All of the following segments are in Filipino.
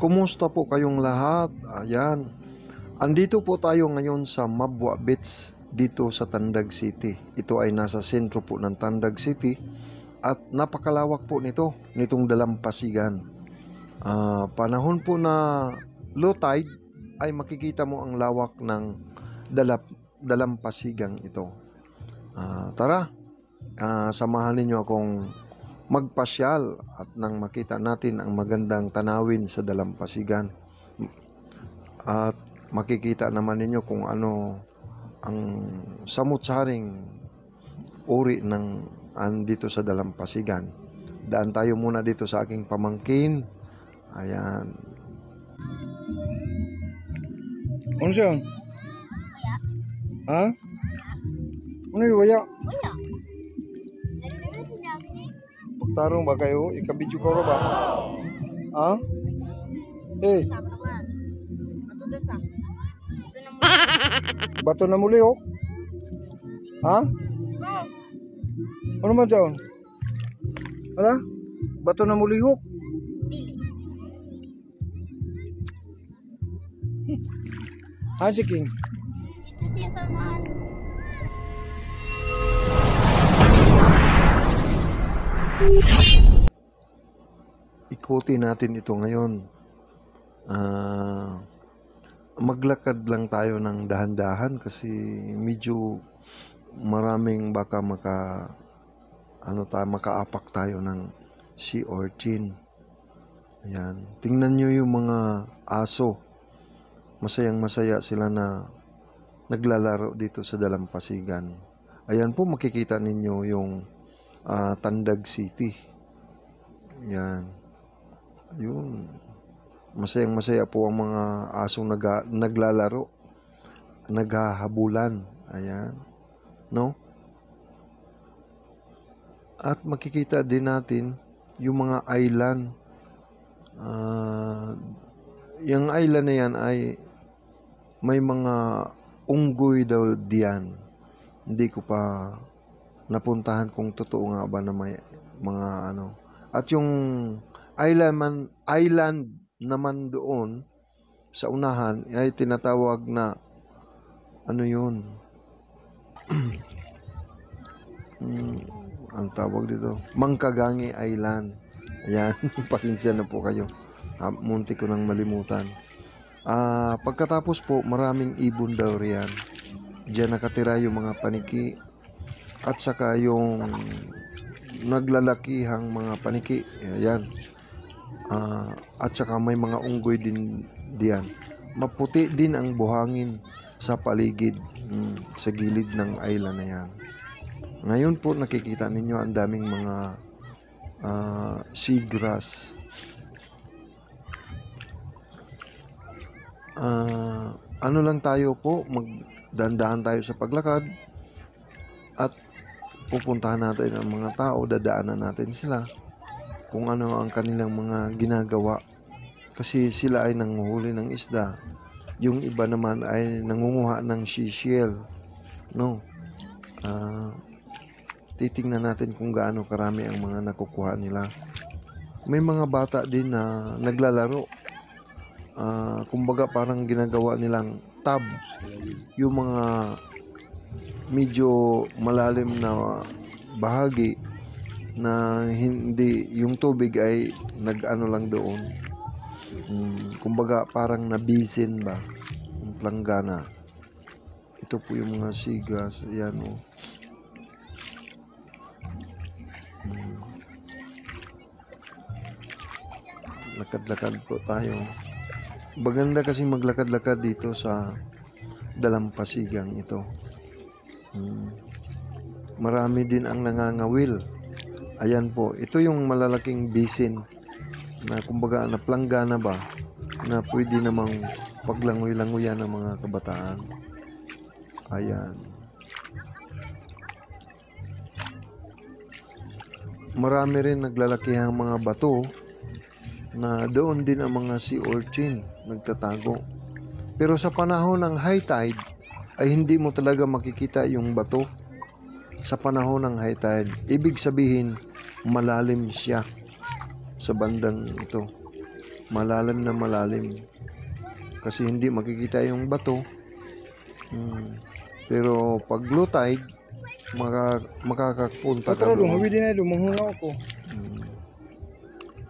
Kumusta po kayong lahat? Ayan. Andito po tayo ngayon sa Mabwa Beach dito sa Tandag City. Ito ay nasa sentro po ng Tandag City at napakalawak po nitong dalampasigan. Panahon po na low tide ay makikita mo ang lawak ng dalampasigang ito. Tara, samahan ninyo akong magpasyal at nang makita natin ang magandang tanawin sa dalampasigan. At makikita naman ninyo kung ano ang samut-saring uri ng andito sa dalampasigan. Daan tayo muna dito sa aking pamangkin. Ayan. Ano siya? Ha? Ano yung waya? Tarong ba kayo? Ikabidyo ko ba? Ha? Eh. Bato na muli oh. Ha? Ano man dyan? Hala? Bato na muli ho? Ha si King? Ito siya sa unahan. Ikutin natin ito ngayon. Maglakad lang tayo ng dahan-dahan kasi medyo maraming baka makaapak tayo ng sea urchin. Ayan. Tingnan nyo yung mga aso. Masayang-masaya sila na naglalaro dito sa dalampasigan. Ayan po, makikita ninyo yung Tandag City. Yan. Yun. Masayang-masaya po ang mga asong naglalaro. Naghahabulan. Ayan. No? At makikita din natin yung mga island. Yung island na yan ay may mga unggoy daw diyan. Hindi ko pa napuntahan kung totoo nga ba na may mga ano. At yung island naman doon sa unahan ay tinatawag na ano yun? Ang tawag dito, Mangkagangi Island. Ayan, pasensya na po kayo. Munti ko nang malimutan. Pagkatapos po, maraming ibon daw riyan. Diyan nakatira yung mga paniki at saka yung naglalakihang mga paniki. Ayan. At saka may mga unggoy din diyan. Maputi din ang buhangin sa paligid, sa gilid ng island na yan. Ngayon po nakikita ninyo ang daming mga seagrass. Ano lang tayo po, magdandahan tayo sa paglakad at pupuntahan natin ang mga tao, dadaanan natin sila kung ano ang kanilang mga ginagawa kasi sila ay nanguhuli ng isda, yung iba naman ay nangunguha ng seashell, no? Titingnan natin kung gaano karami ang mga nakukuha nila. May mga bata din na naglalaro, kumbaga parang ginagawa nilang tub, yung mga medyo malalim na bahagi na hindi yung tubig ay nag-ano lang doon. Kumbaga parang nabisin ba yung planggana. Ito po yung mga seagrass. Ayan o. Lakad-lakad po tayo. Maganda kasi maglakad-lakad dito sa dalampasigang ito. Marami din ang nangangawil. Ayan po, ito yung malalaking basin na kumbaga na planggana ba na pwede namang paglangoy-langoyan ng mga kabataan. Ayan. Marami rin naglalakihang mga bato na doon din ang mga sea urchin nagtatago. Pero sa panahon ng high tide ay hindi mo talaga makikita yung bato sa panahon ng high tide. Ibig sabihin malalim siya sa bandang ito. malalim na malalim. Kasi hindi makikita yung bato. Pero pag low tide, makakapunta ka Pero dong, doon. hawi din na dong, manghungaw ko.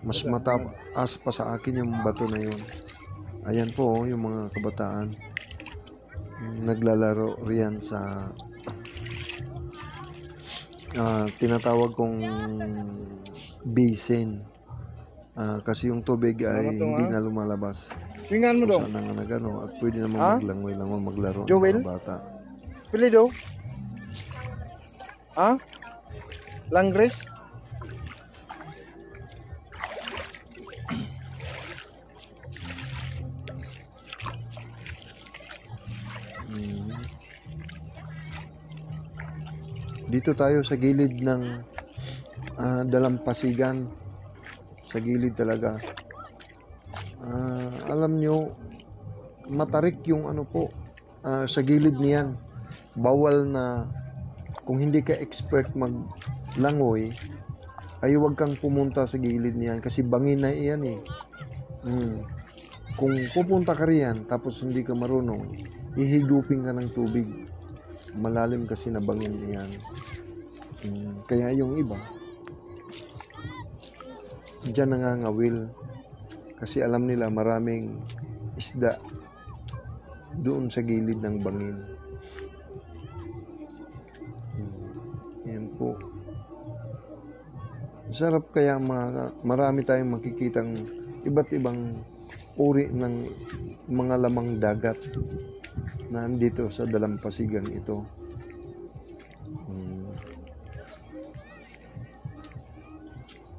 Mas mataas pa sa akin yung bato na yun. Ayan po yung mga kabataan. Naglalaro riyan sa tinatawag kong basin. Kasi yung tubig ay Salamat, hindi na lumalabas. Swingan mo Kung dong. saan na nagano at pwede naman Ha? maglangoy-langoy maglaro ng Joel? mga bata. Pili do. Ha? Langgres? Dito tayo sa gilid ng dalampasigan. Sa gilid talaga. Alam nyo, matarik yung ano po, sa gilid niyan. Bawal na, kung hindi ka expert maglangoy, ay huwag kang pumunta sa gilid niyan kasi bangin na iyan eh. Kung pupunta ka riyan tapos hindi ka marunong, ihigupin ka ng tubig. Malalim kasi na bangin iyan. Kaya yung iba, diyan nangangawil kasi alam nila maraming isda doon sa gilid ng bangin. Yan po. Sarap kaya marami tayong makikitang iba't ibang uri ng mga lamang dagat na andito sa dalampasigan ito.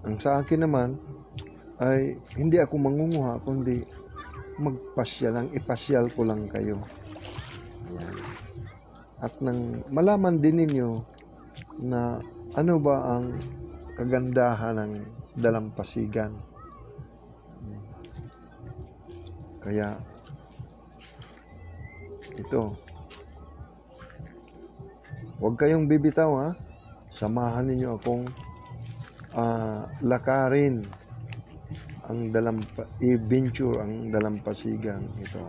Ang sa akin naman ay hindi ako mangunguha kundi magpasyal lang, ipasyal ko lang kayo. Ayan. At nang malaman din ninyo na ano ba ang kagandahan ng dalampasigan. Kaya ito, huwag kayong bibitaw ha. Samahan ninyo akong lakarin ang i-venture ang dalampasigan ito.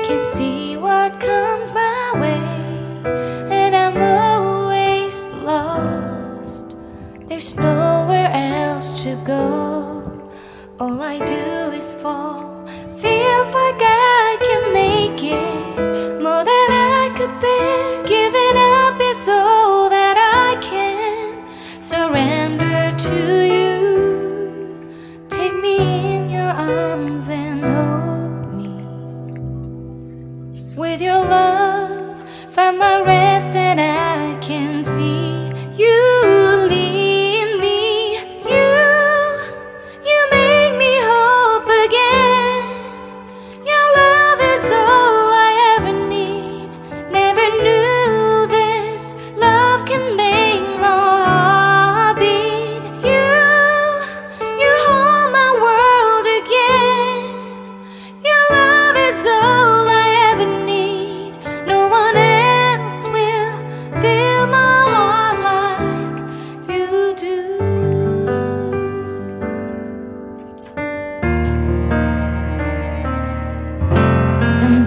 can see what comes my way, and I'm always lost. There's nowhere else to go. All I do is fall. Feels like I can make it more than I could bear. Giving up is all that I can surrender to you. Take me in your arms and hold me. With your love, find my rest, and I can see you lead me. You make me hope again. Your love is all I ever need. Never knew this love can make my heart beat. You hold my world again. Your love is all I ever need. No one else will fill my heart like you do. And